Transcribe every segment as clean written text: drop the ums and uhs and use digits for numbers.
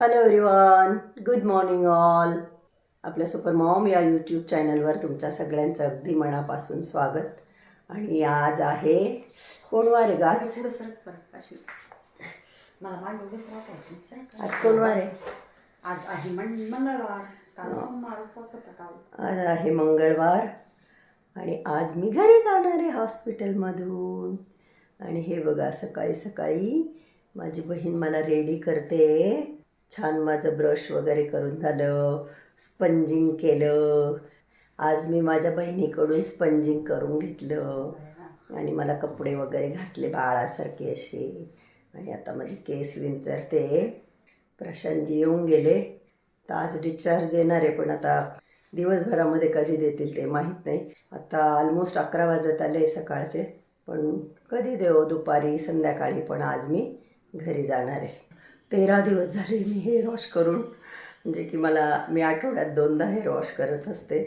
Hello everyone, good morning all. आपल्या super Maugham या YouTube चॅनलवर तुमच्या सगळ्यांचं अगदी मनापासून स्वागत. आणि आज आहे कोणवार आहे का? आज कोणवार आहे? आज आहे मंगळवार. काल सोमवार उपवास होता काल. आज आहे मंगळवार आणि आज मी घरी जाणार आहे हॉस्पिटलमधून. आणि हे बघा, सकाळी सकाळी माझी बहीण मला रेडी करते. छान माझं ब्रश वगैरे करून झालं, स्पंजिंग केलं. आज मी माझ्या बहिणीकडून स्पंजिंग करून घेतलं आणि मला कपडे वगैरे घातले बाळासारखे असे. आणि आता माझे केस विंचरते. प्रशांतजी येऊन गेले, तर आज डिस्चार्ज देणार आहे, पण आता दिवसभरामध्ये कधी देतील ते माहीत नाही. आता ऑलमोस्ट 11 वाजत आले सकाळचे, पण कधी देऊ, दुपारी संध्याकाळी. पण आज मी घरी जाणार आहे. 13 दिवस झाले मी हेअर वॉश करून, म्हणजे की मी आठवड्यात 2दा हेअर वॉश करत असते.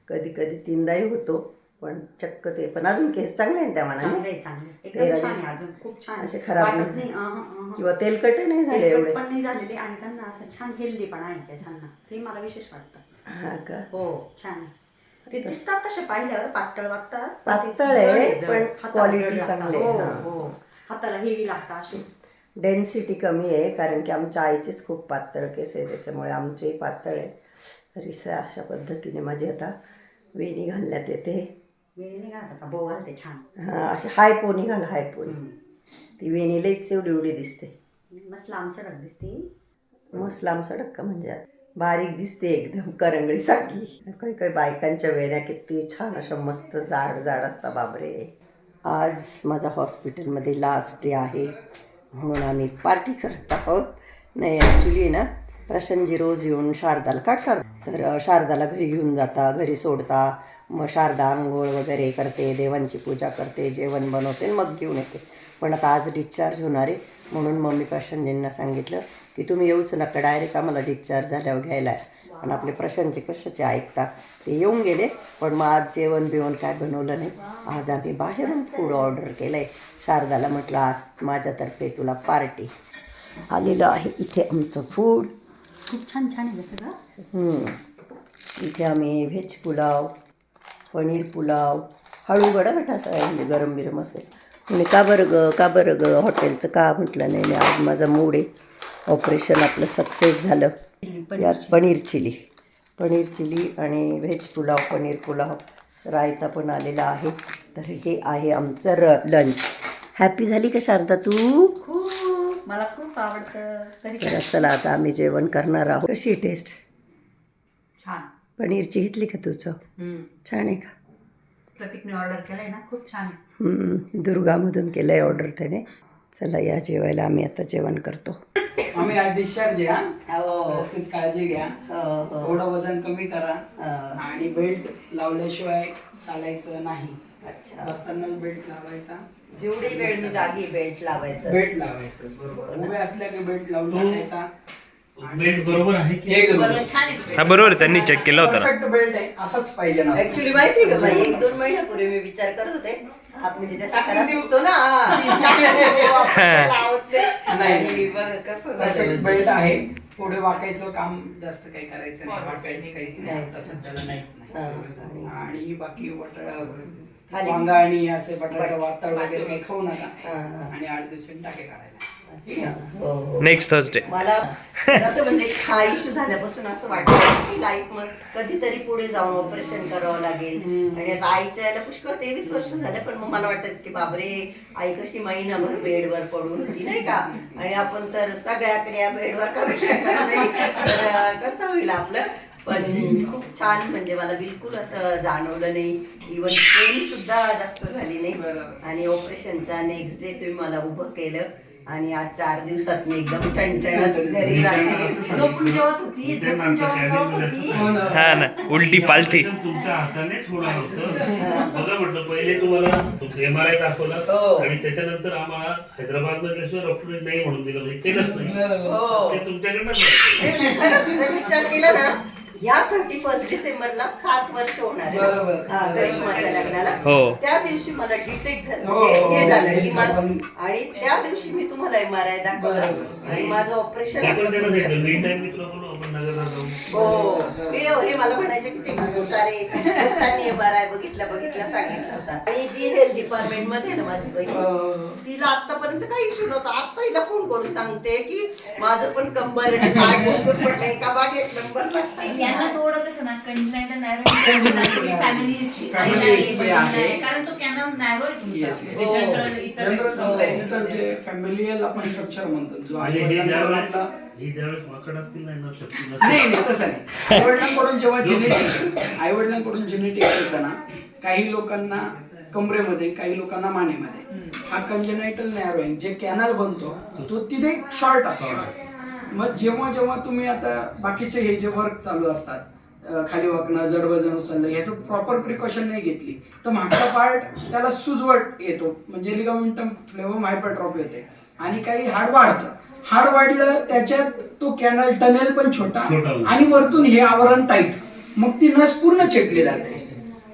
कधी कधी 3दाही होतो, पण चक्क ते. पण अजून केस चांगले आहेत त्या मनाने. 13 अजून खूप छान असे खराब नाही किंवा तेलकटे नाही झाले, एवढे पण नाही झालेले. आणि त्यांना असं छान हेल्दी पण आहे केसांना, ते मला विशेष वाटतं. हा का? हो, छान. ते दिसतात तसे पाहिल्यावर पातळ वाटतात, पातळ आहे पण क्वालिटी चांगली हो आहे. हो, हाताला हेवी लागतात असे. डेन्सिटी कमी आहे, कारण की आमच्या आईचेच खूप पातळ केस आहे, त्याच्यामुळे आमचेही पातळ आहे. तरी अशा पद्धतीने माझी आता वेणी घालण्यात येते. वेणी घालतात आता, बो घालते छान. हां, अशी हाय पोनी घाल, हाय पोनी. ती वेणी लईच एवढी एवढी दिसते, मस्त लांब सडक दिसते. मस्त लांब सडक का, म्हणजे बारीक दिसते एकदम करंगळीसारखी. काही काही बायकांच्या वेण्या किती छान अशा मस्त जाड जाड असतात, बाबरे. आज माझा हॉस्पिटलमध्ये लास्ट डे आहे, म्हणून आम्ही पार्टी करत आहोत. नाही, ॲक्च्युली ना प्रशांतजी रोज येऊन शारदाला तर शारदाला घरी घेऊन जाता, घरी सोडता. मग शारदा आंघोळ वगैरे करते, देवांची पूजा करते, जेवण बनवते, मग घेऊन येते. पण आता आज डिस्चार्ज होणार आहे, म्हणून मग मी प्रशांतजींना सांगितलं की तुम्ही येऊच नका, डायरेक्ट आम्हाला डिस्चार्ज झाल्यावर घ्यायला आहे. पण आपले प्रशांतजी कशाचे ऐकता, ते येऊन गेले. पण मग आज जेवण बिवण काय बनवलं नाही. आज आम्ही बाहेरून फूड ऑर्डर केलं आहे. शारदाला म्हटलं आज माझ्यातर्फे तुला पार्टी. आलेलं आहे इथे आमचं फूड. खूप छान छान आहे सगळं. इथे आम्ही व्हेज पुलाव, पनीर पुलाव, हळू गडागटाचा आहे, म्हणजे गरम बिरम असेल. म्हणजे का बरं ग हॉटेलचं का म्हटलं नाही. आज माझा मूड आहे. ऑपरेशन आपलं सक्सेस झालं. यात पनीर चिली आणि व्हेज पुलाव, पनीर पुलाव, रायता पण आलेला आहे. तर हे आहे आमचं लंच. हॅपी झाली का शारदा तू? खूप, मला खूप आवडतं. तर चला आता आम्ही जेवण करणार आहोत. कशी टेस्ट? छान. पनीरची घेतली का तुझं? छान आहे का? प्रतीकने ऑर्डर केलंय ना, खूप छान आहे. दुर्गामधून केलं आहे ऑर्डर त्याने. चला या जेवायला, आम्ही आता जेवण करतो. आम्ही आज डिस्चार्ज घ्या, व्यवस्थित काळजी घ्या, थोडं वजन कमी करा आणि बेल्ट लावल्याशिवाय चालायचं नाही. अच्छा, बसताना बेल्ट लावायचा, जेवढी वेळ मी जागी बेल्ट लावायचं. बरोबर. उभे असल्या की बेल्ट लावून टाकायचा. बेल्ट बरोबर आहे की? छान. हा बरोबर, त्यांनी चेक केला होता ना. परफेक्ट बेल्ट आहे, असंच पाहिजे ना. ऍक्च्युली माहिती आहे का बाई, 1-2 महिन्यापूर्वी मी विचार करत होते, आपण जिथे साखर दिसतो ना नाही, कसं परफेक्ट बेल्ट आहे. पुढे वाकायचं काम जास्त काही करायचं नाही, वाकायचं काहीच नाही, आता सध्याला नाहीच नाही. आणि बाकी वांगा आणि असे बटाटा वातळ वगैरे काही खाऊ नका. आणि 8 दिवसांनी टाके काढायला. Next Thursday. मला असं म्हणजे हा इश्यू झाल्यापासून असं वाटतं की लाईफ मग कधीतरी पुढे जाऊन ऑपरेशन करावं लागेल. आणि आता आईच्या यायला पुष्कळ 23 वर्ष झाले, पण मग मला वाटायचं की बापरे, आई कशी महिनाभर बेडवर पडून होती नाही का, आणि आपण तर सगळ्या क्रिया बेडवर करू शकत नाही, तर कसं होईल आपलं. पण खूप छान, म्हणजे मला बिलकुल असं जाणवलं नाही. इव्हन पेन सुद्धा जास्त झाली नाही. आणि ऑपरेशनच्या नेक्स्ट डे तुम्ही मला उभं केलं आणि आज 4 दिवसात मी एकदम ठणठणत घरी जाते. झोपून जेवत होती, झोपून जेवण करत होती. हा ना, उलटी पालथी. तुमच्या हातानेच होणार होतं. बघा म्हटलं, पहिले तुम्हाला MRI दाखवला आणि त्याच्यानंतर आम्हाला हैदराबाद मधल्या डॉक्टरने नाही म्हणून दिलं, म्हणजे केलंच नाही. ते तुमच्याकडनं खरंच जर विचार केला ना, या 31 डिसेंबरला 7 वर्ष होणार आहे. बरोबर. हा, करिश्माच्या लग्नाला. हो. त्या दिवशी मला डिटेक्ट झालं, हो, म्हणजे हे झालं की हो. आणि त्या दिवशी मी तुम्हाला MRI दाखवला आणि माझं ऑपरेशन ते पण त्यांना सांगितलं, मी time मी तुला बोलू, आपण नगरला जाऊ. हो हे मला म्हणायचे की ते सारे डॉक्टरांनी MRI बघितला सांगितलं होता. आणि जी हेल्थ डिपार्टमेंट मध्ये आहे ना माझी बहीण, तिला आतापर्यंत काही इश्यू नव्हता. आता हिला फोन करून सांगते की माझं पण कंबर आणि पाय गुंतून पडलंय, एका बागेत नंबर लागते. यांना थोडं कसं ना कंजनायटल नॅरो फॅमिली हिस्ट्री आहे. कारण तो कॅनल नॅरो आहे तुमचा Yes, yes. म्हणजे जनरल इतर comparison तर जे मध्ये. फॅमिलियल आपण स्ट्रक्चर म्हणतो जो आणि हे आई-वडिलांकडून ज्यावेळेस आपला हे ज्यावेळेस वाकड असतील ना यांना शक्ती नाही नाही तसं नाही. आईवडिलांकडून जेव्हा आईवडिलांकडून जेनेटिक येतं ना, काही लोकांना कमरेमध्ये, काही लोकांना मानेमध्ये हा कंजेनायटल नॅरोइंग जे कॅनल बनतो तो तिथे शॉर्ट असतो. मग जेव्हा जेव्हा तुम्ही आता बाकीचे हे जे वर्क चालू असतात, खाली वाकणं, जड वजन उचलणं, ह्याचं प्रॉपर प्रिकॉशन नाही घेतली तर मागचा पार्ट त्याला सुजवट येतो, म्हणजे लिगामेंटम फ्लेवम हायपरट्रॉफी होते आणि काही हाड वाढतं. हाड वाढलं त्याच्यात तो कॅनल टनेल पण छोटा आणि वरतून हे आवरण टाईट, मग ती नस पूर्ण चेपली जाते.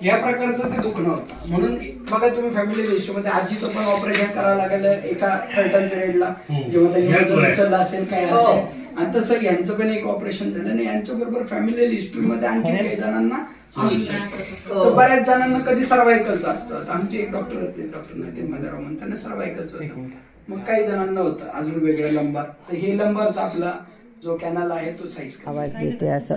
या प्रकारचं ते दुखणं होतं. म्हणून बघा तुम्ही फॅमिली लिस्टमध्ये आजीचं पण ऑपरेशन करावं लागलं एका सर्टन पिरियडला, जेव्हा त्यांनी वजन उचललं असेल काय असेल. आणि तसं यांचं पण एक ऑपरेशन झालं आणि यांच्या बरोबर फॅमिली हिस्ट्रीमध्ये आणखी काही जणांना असू शकतं. तर बऱ्याच जणांना कधी सर्वायकलचं असतं. आता आमचे एक डॉक्टर होते, डॉक्टर नितीन मल्हारराव म्हणून, त्यांना सर्वायकलचं होतं. मग काही जणांना होतं अजून वेगळं लंबार. तर हे लंबारचा आपला जो कॅनल आहे तो साईज आवाज देते असं.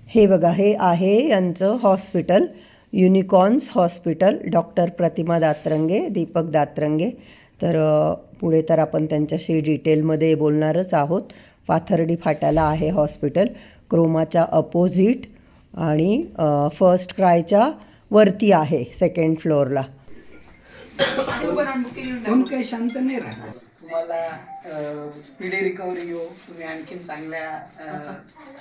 हे बघा, हे आहे यांचं हॉस्पिटल, युनिकॉर्न्स हॉस्पिटल, डॉक्टर प्रतिमा दातरंगे, दीपक दातरंगे. तर पुढे तर आपण त्यांच्याशी डिटेलमध्ये बोलणारच आहोत. पाथर्डी फाट्याला आहे हॉस्पिटल, क्रोमाच्या अपोजिट आणि फर्स्ट क्रायच्या वरती आहे, 2nd फ्लोअरला. म्हणून काही शांत नाही राहत. तुम्हाला स्पीडी रिकव्हरी येऊ, तुम्ही आणखीन चांगल्या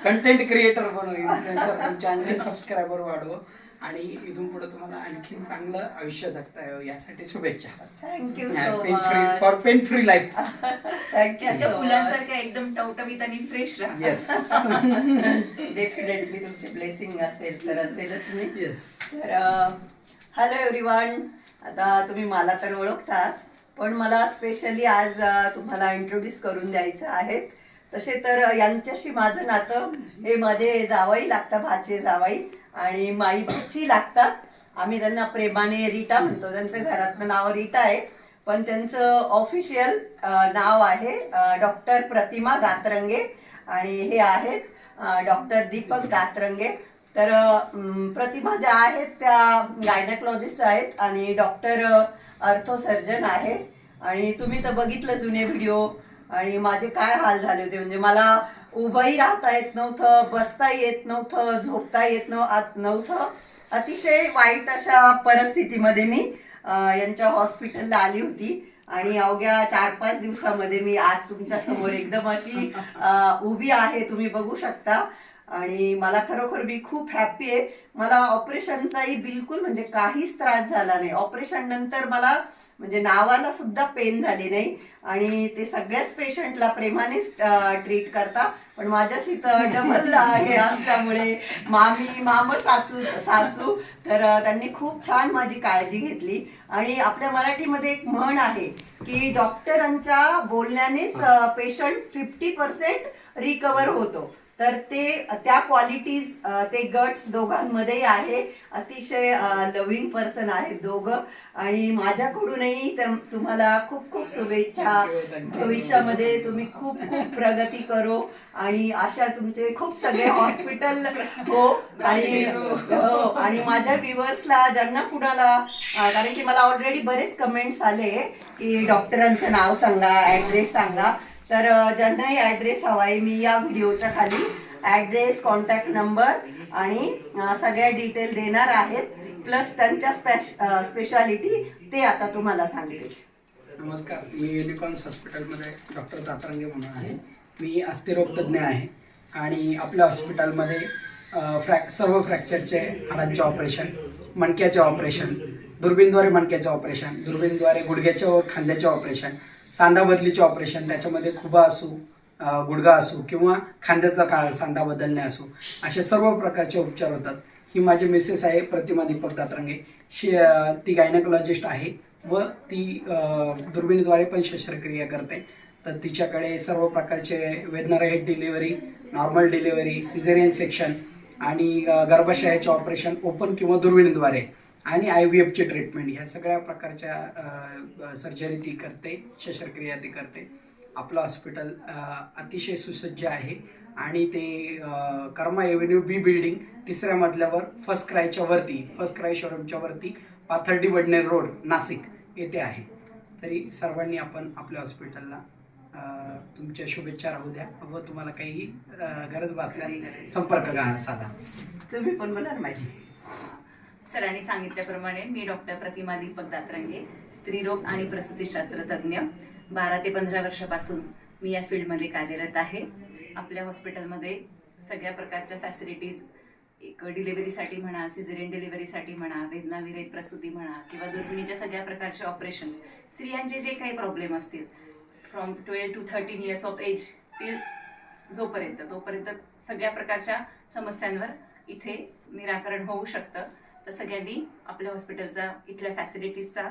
कंटेंट क्रिएटर बनवू, इन्फ्लुएन्सर, तुमचे आणखीन सबस्क्रायबर वाढवू आणि इथून पुढे तुम्हाला आणखीन चांगलं आयुष्य जगता यावं यासाठी शुभेच्छा. Thank you for pain free life. त्या फुलांसारख्या एकदम टवटवीत आणि फ्रेश राहा. येस डेफिनेटली तुमची ब्लेसिंग असेल तर असेलच मी. येस. तर हॅलो एव्हरीवन. आता तुम्ही मला तर ओळखताच, पण मला स्पेशली आज तुम्हाला इंट्रोड्यूस करून द्यायचं आहे. तसे तर यांच्याशी माझं नातं, हे माझे जावई लागतात, भाचे जावई आणि माई भाची लागतात. आम्ही त्यांना प्रेमाने रीटा म्हणतो. त्यांचं घरातलं नाव रीटा आहे, पण त्यांचं ऑफिशियल नाव आहे डॉक्टर प्रतिमा दातरंगे आणि हे आहेत डॉक्टर दीपक दातरंगे. तर प्रतिमा ज्या आहेत त्या गायनॅकोलॉजिस्ट आहेत आणि डॉक्टर अर्थोसर्जन आहे. आणि तुम्ही तर बघितलं जुने व्हिडिओ आणि माझे काय हाल झाले होते. म्हणजे मला उभंही राहता येत नव्हतं, बसता येत नव्हतं, झोपता येत नव्हतं. अतिशय वाईट अशा परिस्थितीमध्ये मी यांच्या हॉस्पिटलला आली होती आणि अवघ्या 4-5 दिवसामध्ये मी आज तुमच्या समोर एकदम अशी उभी आहे, तुम्ही बघू शकता. आणि मला खरोखर मी खूप हॅप्पी आहे. मला ऑपरेशनचाही बिलकुल म्हणजे काहीच त्रास झाला नाही. ऑपरेशन नंतर मला म्हणजे नावाला सुद्धा पेन झाली नाही आणि ते सगळ्याच पेशंटला प्रेमानेच ट्रीट करता. पण माझ्याशी तर डबल हे असल्यामुळे माम सासू तर त्यांनी खूप छान माझी काळजी घेतली. आणि आपल्या मराठीमध्ये एक म्हण आहे की डॉक्टरांच्या बोलण्यानेच पेशंट 50% रिकवर होतो. तर ते त्या क्वालिटीज, ते गट्स दोघांमध्येही आहे. अतिशय लव्हिंग पर्सन आहेत दोघं आणि माझ्याकडूनही तुम्हाला खूप खूप शुभेच्छा. भविष्यामध्ये तुम्ही खूप खूप प्रगती करो आणि अशा तुमचे खूप सगळे हॉस्पिटल हो. आणि माझ्या व्ह्युअर्सला ज्यांना कुणाला, कारण की मला ऑलरेडी बरेच कमेंट्स आले की डॉक्टरांचं नाव सांगा, ॲड्रेस सांगा. तर ज्यांनाही ॲड्रेस हवा आहे, मी या व्हिडिओच्या खाली ॲड्रेस, कॉन्टॅक्ट नंबर आणि सगळ्या डिटेल देणार आहेत. प्लस त्यांच्या स्पेशालिटी ते आता तुम्हाला सांगते. नमस्कार, मी युनिकॉर्न्स हॉस्पिटलमध्ये डॉक्टर दातरंगे म्हणून आहे. मी अस्थिरोग तज्ज्ञ आहे आणि आपल्या हॉस्पिटलमध्ये सर्व फ्रॅक्चरचे हाडांचे ऑपरेशन, मणक्याचे ऑपरेशन, दुर्बीनद्वारे मणक्याचे ऑपरेशन, दुर्बीनद्वारे गुडघ्याचे व खांद्याचे ऑपरेशन, सांधा बदलीचे ऑपरेशन, त्याच्यामध्ये खुबा असू, गुडघा असो किंवा खांद्याचा सांधा बदलणे असो, असे सर्व प्रकारचे उपचार होतात. ही माझी मिसेस आहे प्रतिमा दीपक दातरंगे. ती गायनेकोलॉजिस्ट आहे व ती दुर्बिणीद्वारे पण शस्त्रक्रिया करते. तर तिच्याकडे सर्व प्रकारचे वेदनारहित delivery, normal delivery, caesarean section आणि गर्भाशयाचे ऑपरेशन ओपन किंवा दुर्बिणीद्वारे आणि IVFची ट्रीटमेंट, ह्या सगळ्या प्रकारच्या सर्जरी ती करते, शस्त्रक्रिया ती करते. आपलं हॉस्पिटल अतिशय सुसज्ज आहे आणि ते कर्मा एव्हेन्यू B बिल्डिंग 3ऱ्या मजल्यावर फर्स्ट क्राय शोरूमच्या वरती पाथर्डी वडनेर रोड नाशिक येथे आहे. तरी सर्वांनी आपण आपल्या हॉस्पिटलला तुमच्या शुभेच्छा राहू द्या व तुम्हाला काही गरज भासल्यास संपर्क साधा. तुम्ही पण बोला माझी. सरांनी सांगितल्याप्रमाणे मी डॉक्टर प्रतिमा दीपक दातरंगे, स्त्रीरोग आणि प्रसूतीशास्त्र तज्ज्ञ. 12 ते 15 वर्षापासून मी या फील्डमध्ये कार्यरत आहे. आपल्या हॉस्पिटलमध्ये सगळ्या प्रकारच्या फॅसिलिटीज, एक डिलिव्हरीसाठी म्हणा, सिझेरियन डिलिव्हरीसाठी म्हणा, वेदनाविरहित प्रसूती म्हणा किंवा दुर्बिणीच्या सगळ्या प्रकारच्या ऑपरेशन्स, स्त्रियांचे जे काही प्रॉब्लेम असतील from 12 to 13 years of age till तोपर्यंत सगळ्या प्रकारच्या समस्यांवर इथे निराकरण होऊ शकतं. तर सगळ्यांनी आपल्या हॉस्पिटलचा, इथल्या फॅसिलिटीजचा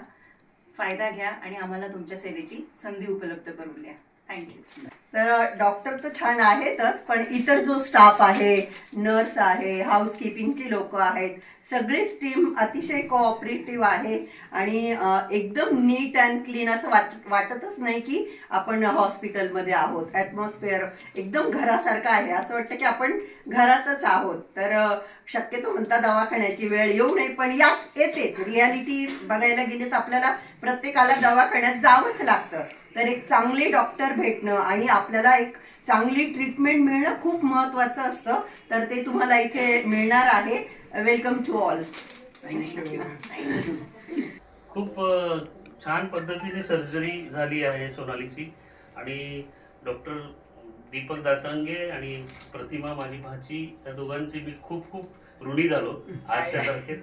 फायदा घ्या आणि आम्हाला तुमच्या सेवेची संधी उपलब्ध करून द्या. थँक्यू. तर डॉक्टर तर छान आहेतच, पण इतर जो स्टाफ आहे, नर्स आहे, हाऊसकीपिंगची लोक आहेत, सगळीच टीम अतिशय कोऑपरेटिव्ह आहे आणि एकदम नीट अँड क्लीन असं वाटतच नाही की आपण हॉस्पिटलमध्ये आहोत. ॲटमॉस्फिअर एकदम घरासारखं आहे, असं वाटतं की आपण घरातच आहोत. तर शक्यतो म्हणता दवाखान्याची वेळ येऊ नये, पण येतेच. रियालिटी बघायला गेली तर आपल्याला प्रत्येकाला दवाखान्यात जावंच लागतं. तर एक चांगले डॉक्टर भेटणं आणि आपल्याला एक चांगली ट्रीटमेंट मिळणं खूप महत्त्वाचं असतं. तर ते तुम्हाला इथे मिळणार आहे. Welcome to all. थँक्यू. खूप छान पद्धतीने सर्जरी झाली आहे सोनालीची आणि डॉक्टर दीपक दातरंगे आणि प्रतिमा माझी भाची, या दोघांची मी खूप खूप ऋणी झालो आजच्या तारखेत.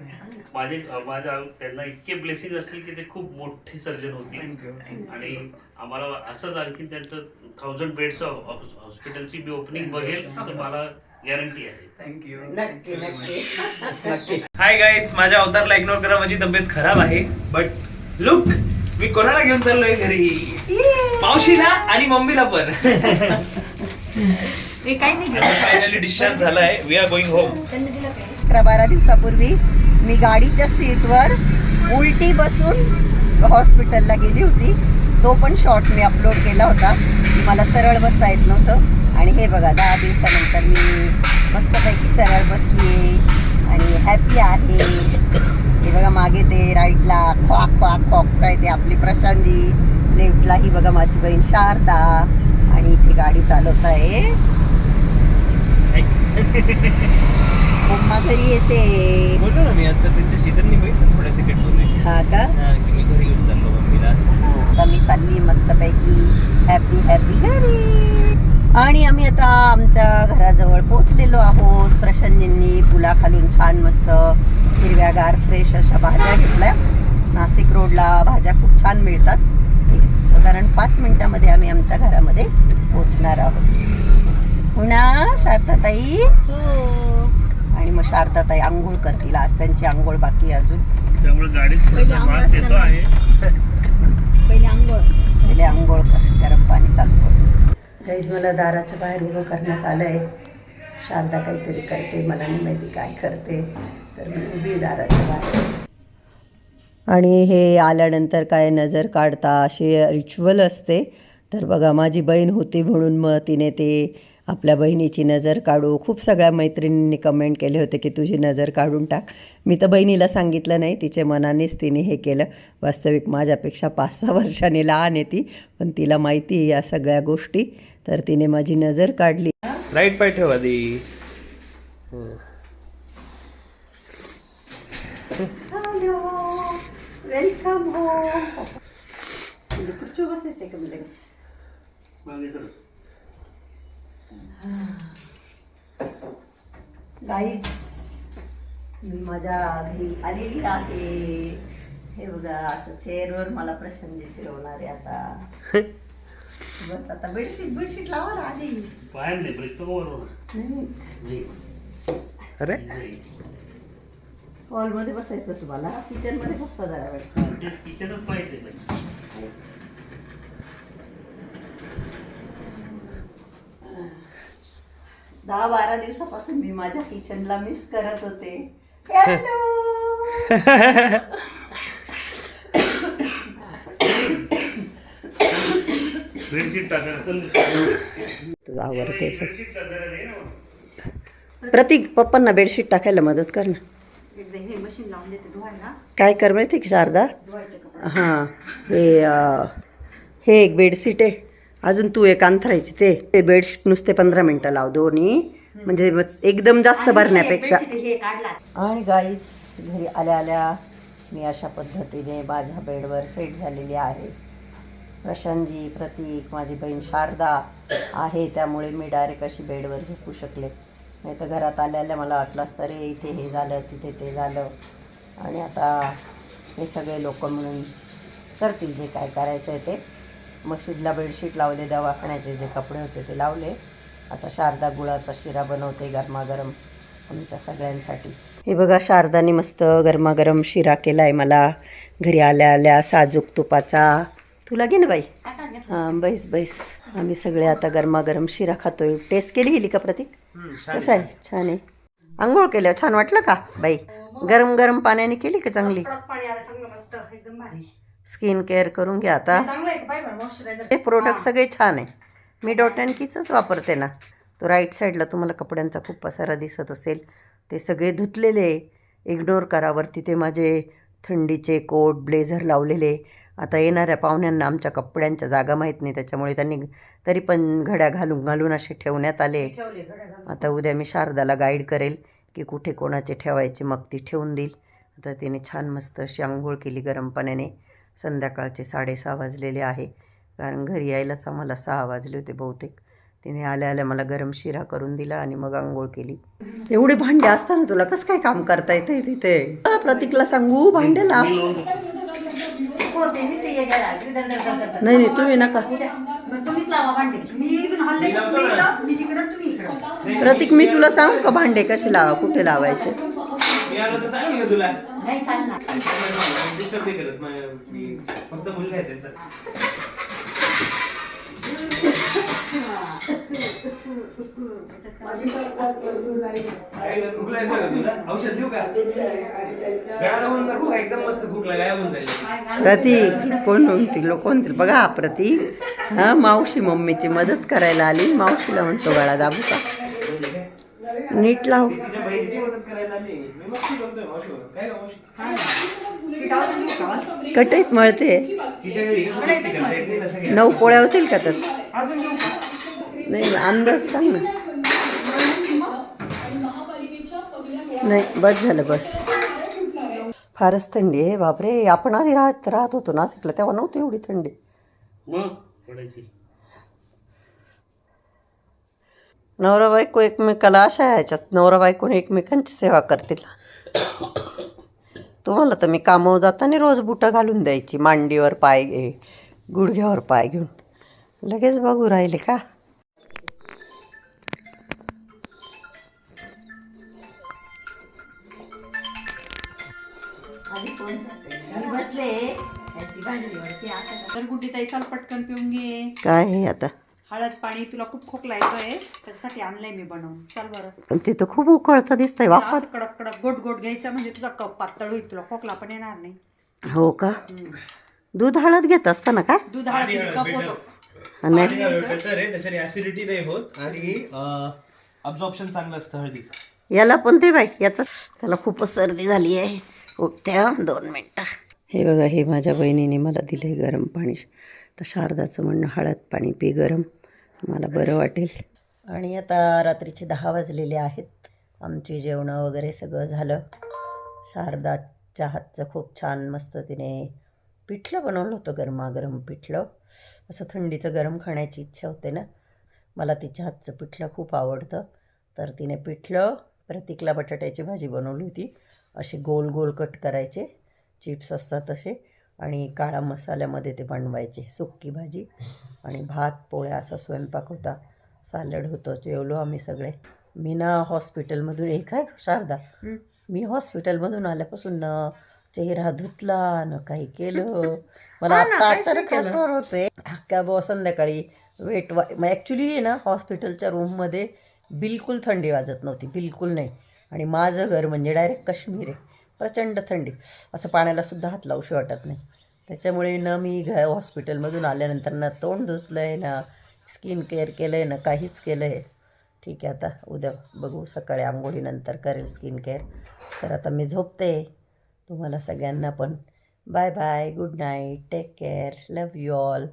माझ्या त्यांना इतके ब्लेसिंग असतील की ते खूप मोठे सर्जन होतील आणि आम्हाला असंच आणखी त्यांचं 1000 बेड्स हॉस्पिटलची मी ओपनिंग बघेल असं मला गॅरंटी आहे. थँक्यू. नक्की नक्की नक्की. हाय गाईज, माझ्या अवतारला इग्नोर करा, माझी तब्येत खराब आहे. बट लुक, मी कोणाला घेऊन चाललोय घरी? मावशीला आणि मम्मीला पण. फायनली डिस्चार्ज झालाय. We are going home. 11-12 दिवसापूर्वी मी गाडीच्या सीटवर उलटी बसून हॉस्पिटलला गेली होती. तो पण शॉर्ट मी अपलोड केला होता. मला सरळ बसता येत नव्हतं आणि हे बघा 10 दिवसानंतर मी मस्तपैकी सरळ बसली आहे आणि हॅपी आहे. हे बघा मागे ते राईटला क्वाक खोकताय ते आपली प्रशांतजी, लेफ्टला ही बघा माझी बहीण शारदा आणि इथे गाडी चालवत आहे. मम्मा घरी येते. बोललो ना मी आता त्यांच्याशी, त्यांनी बघितलं थोड्या सेकंड पूर्वी. हा का? की मी घरी येऊन चाललो मम्मीला. आता मी चालली मस्तपैकी हॅपी घरी. आणि आम्ही आता आमच्या घराजवळ पोचलेलो आहोत. प्रशांतजींनी पुलाखालून छान मस्त हिरव्यागार फ्रेश अशा भाज्या घेतल्या. नाशिक रोडला भाज्या खूप छान मिळतात. साधारण 5 मिनिटामध्ये आम्ही आमच्या घरामध्ये पोचणार आहोत. हो ना शारदाताई? आणि मग शारदाताई आंघोळ करतील. आज त्यांची आंघोळ बाकी अजून. त्यामुळे गाडीत वास येतो आहे. पहिले आंघोळ कर, गरम पाणी चालतं. काहीच मला दाराच्या बाहेर उभं करण्यात आलं आहे. शारदा काहीतरी करते, मला नाही माहिती काय करते. तर मी उभी दाराच्या बाहेर. आणि हे आल्यानंतर काय नजर काढता अशी रिच्युअल असते. तर बघा माझी बहीण होती म्हणून मग तिने ते आपल्या बहिणीची नजर काढू. खूप सगळ्या मैत्रिणींनी कमेंट केले होते की तुझी नजर काढून टाक. मी तर बहिणीला सांगितलं नाही, तिच्या मनानेच तिने हे केलं. वास्तविक माझ्यापेक्षा 5-6 वर्षांनी लहान आहे ती, पण तिला माहिती आहे या सगळ्या गोष्टी. तर तिने माझी नजर काढली. राईट पाय ठेवा आधी. Hello, welcome home. खुर्चीवर बसायचं आहे का मी लगेच? गाईज, मी माझ्या घरी आलेली आहे. हे बघा असं चेअरवर मला प्रशांतजी फिरवणार आहे आता. बस आता बेडशीट लावा ना आधी. पायान नाही ब्रेक नाही. अरे हॉलमध्ये बसायचं तुम्हाला, किचनमध्ये बसवा जरा वेळ. हा, ते किचनच पाहिजे बाई. 10-12 दिवसापासून मी माझ्या किचनला मिस करत होते. हॅलो. बेडशीट टाकायला चल. तू आवडते सर. बेडशीट टाकायला दे ना. प्रतीक पप्पांना बेडशीट टाकायला मदत कर ना. एकदा हे मशीन लावून देते धुवायला. काय कर माहिती की शारदा, धुवायचे कपडे. हां हे एक बेडशीट आहे, अजून तू एक अंथरायची ते बेडशीट नुसते 15 मिनटं लाव दोन्ही, म्हणजे एकदम जास्त आणि भरण्यापेक्षा. हे काढला. आणि गाईज घरी आल्या आल्या मी अशा पद्धतीने माझ्या बेडवर सेट झालेली आहे. प्रशांतजी, प्रतीक, माझी बहीण शारदा आहे, त्यामुळे मी डायरेक्ट अशी बेडवर झोपू शकले. नाही तर घरात आल्या मला वाटलं असतं रे इथे हे झालं तिथे ते झालं. आणि आता हे सगळे लोक म्हणून करतील जे काय करायचं आहे ते. मशीदला बेडशीट लावले, दवाखान्याचे जे कपडे होते ते लावले. आता शारदा गुळाचा शिरा बनवते गरमागरम आमच्या सगळ्यांसाठी. हे बघा, शारदाने मस्त गरमागरम शिरा केला आहे मला घरी आल्या आल्या, साजूक तुपाचा. तुला घे ना बाई. हां बैस. आम्ही सगळे आता गरमागरम शिरा खातोय. टेस्ट केली गेली का प्रतीक? कसं आहे? छान आहे. आंघोळ केल्यावर छान वाटलं का बाई? गरम गरम पाण्याने केली का चांगली? कडक पाणी आलं चांगलं मस्त एकदम भारी. स्किन केअर करून घ्या आता. चांगलं आहे बाय मॉइश्चरायझर. ते प्रोडक्ट सगळे छान आहे. मी डॉट अँड कीचंच वापरते ना. तो राईट साईडला तुम्हाला कपड्यांचा खूप पसारा दिसत असेल, ते सगळे धुतलेले. इग्नोर करा. वरती ते माझे थंडीचे कोट ब्लेझर लावलेले. आता येणाऱ्या पाहुण्यांना आमच्या कपड्यांच्या जागा माहीत नाही, त्याच्यामुळे त्यांनी तरी पण घड्या घालून असे ठेवण्यात आले. ठेवले घड्या घालून. आता उद्या मी शारदाला गाईड करेल की कुठे कोणाचे ठेवायचे, मग ती ठेवून देईल. आता तिने छान मस्त अशी आंघोळ केली गरम पाण्याने. संध्याकाळचे 6:30 वाजलेले आहे, कारण घरी यायलाच आम्हाला 6 वाजले होते बहुतेक. तिने आल्या आल्या मला गरम शिरा करून दिला आणि मग आंघोळ केली. एवढे भांडे असताना तुला कसं काय काम करता येते तिथे? प्रतीकला सांगू भांड्याला? मी लावून देतो. हो ते नुसते ये घ्या धर. नाही तुम्ही नका. उद्या मग तुम्हीच लावा भांडे. मी इथून हल्ले तुम्ही इकडं, मी तिकडं तुम्ही इकडं. प्रतीक, मी तुला सांगू का भांडे कसे कुठे लावायचे? मी आलो तर चालेल ना तुला? नाही चालणार. डिस्टर्ब नाही करत. मी फक्त मुलगा आहे त्यांचा. भूक लागली का तुला? औषध देऊ का? गळा म्हणून नको, एकदम मस्त भूक लागायला जाईल. प्रतीक कोण म्हणतील बघा, हा प्रतीक हा मावशी मम्मीची मदत करायला आली. मावशीला म्हणतो गळा दाबू का? नीट लाव. तिच्या बहिणीची मदत करायला आली. मी मस्ती करतोय मावशी. काय मावशी? कटईत मळते. तिच्या घरी कसं मस्ती करता येत नाही ना सगळ्या. 9 पोळ्या होतील का तर? अजून घेऊ का? नाही अंदाज सांग ना. नाही बस झालं बस. फारच थंडी आहे बापरे. आपण आधी राहत होतो नाशिकला तेव्हा नव्हती एवढी थंडी. मग पडायची. नवरा बायको एकमेकाला अशा ह्याच्यात नवरा बायकोने एकमेकांची सेवा करतील. तुम्हाला तर मी कामावर जाताना रोज बुटं घालून द्यायची, मांडीवर पाय गुडघ्यावर पाय घेऊन. लगेच बघू राहिले का? बसले ती भाजी आता गुड्डी ताई चाल पटकन पिऊन घे. काय आहे आता? हळद पाणी. तुला खूप खोकला येतोय त्याच्यासाठी आणलंय मी बनवून. चल बरं. पण ते तर खूप उकळतं दिसतंय वाफत. असं कडक कडक गोट गोट घ्यायचा म्हणजे तुझा कप पातळ होईल, तुला खोकला पण येणार नाही. हो का? दूध हळद घेत असताना काय? दूध हळद कप होतो. आणि त्याच्याने ऍसिडिटी नाही होत आणि अब्झॉर्प्शन चांगलं असतं हळदीचं. याला पण ते बाई याचं त्याला खूपच सर्दी झाली आहे. उठत्या 2 मिनटं. हे बघा, हे माझ्या बहिणीने मला दिलं आहे गरम पाणी. तर शारदाचं म्हणणं हळद पाणी पी गरम, मला बरं वाटेल. आणि आता रात्रीचे 10 वाजलेले आहेत. आमची जेवणं वगैरे सगळं झालं. शारदाच्या हातचं खूप छान मस्त तिने पिठलं बनवलं होतं, गरमागरम पिठलं. असं थंडीचं गरम खाण्याची इच्छा होते ना, मला तिच्या हातचं पिठलं खूप आवडतं. तर तिने पिठलं, प्रतीकला बटाट्याची भाजी बनवली होती. असे गोल गोल कट करायचे, चिप्स असतात तसे, आणि काळा मसाल्यामध्ये ते बनवायचे. सुक्की भाजी आणि भात पोळ्या असा स्वयंपाक होता. सॅलड होतं. जेवलो आम्ही सगळे. मी ना हॉस्पिटलमधून काय शारदा, मी हॉस्पिटलमधून आल्यापासून ना चेहरा धुतला न काही केलं. मला हा ना, आता काहीच नाही अचानक केलं. आठवण होते का बुवा संध्याकाळी मग ॲक्च्युली ना हॉस्पिटलच्या रूममध्ये बिलकुल थंडी वाजत नव्हती, बिलकुल नाही. आणि माझं घर म्हणजे डायरेक्ट काश्मीर आहे. प्रचंड थंडी, असं पाण्यालासुद्धा हात लावूशी वाटत नाही. त्याच्यामुळे ना मी हॉस्पिटलमधून आल्यानंतर ना तोंड धुतलं आहे ना स्किन केअर केलं आहे ना काहीच केलं आहे. ठीक आहे, आता उद्या बघू, सकाळी आंघोळीनंतर करेल स्किन केअर. तर आता मी झोपते. तुम्हाला सगळ्यांना पण bye bye, good night, take care, love you all.